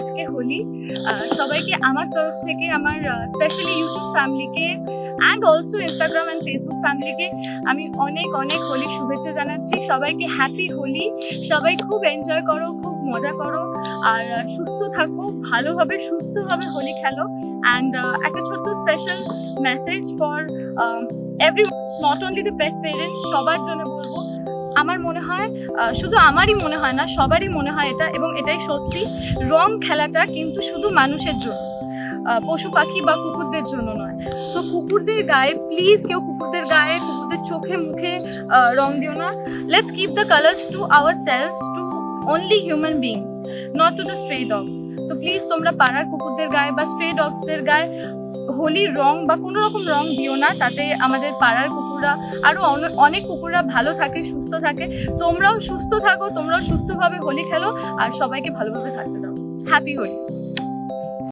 আজকে হোলি। সবাইকে আমার তরফ থেকে, আমার স্পেশালি ইউটিউব ফ্যামিলিকে and also Instagram and Facebook ফ্যামিলিকে আমি অনেক অনেক হোলির শুভেচ্ছা জানাচ্ছি। সবাইকে হ্যাপি হোলি। সবাই খুব এনজয় করো, খুব মজা করো, আর সুস্থ থাকো, ভালোভাবে সুস্থভাবে হোলি খেলো। অ্যান্ড একটা ছোট্ট special message for every, not only the pet parents, সবার জন্য বলবো, আমার মনে হয় শুধু আমারই মনে হয় না, সবারই মনে হয় এটা, এবং এটাই সত্যি, রং খেলাটা কিন্তু শুধু মানুষের জন্য, পশু পাখি বা কুকুরদের জন্য নয়। সো কুকুরদের গায়ে প্লিজ কেউ কুকুরদের গায়ে, কুকুরদের চোখে মুখে রং দিও না। Let's keep the colours to ourselves, to only human beings, not to the stray dogs. তো প্লিজ তোমরা পাড়ার কুকুরদের গায়ে বা স্ট্রে ডগসদের গায়ে হোলির রং বা কোনো রকম রং দিও না, তাতে আমাদের পাড়ার কুকুররা, আরও অনেক কুকুররা ভালো থাকে, সুস্থ থাকে। তোমরাও সুস্থ থাকো, তোমরাও সুস্থভাবে হোলি খেলো, আর সবাইকে ভালোভাবে থাকতে দাও। হ্যাপি হোলি।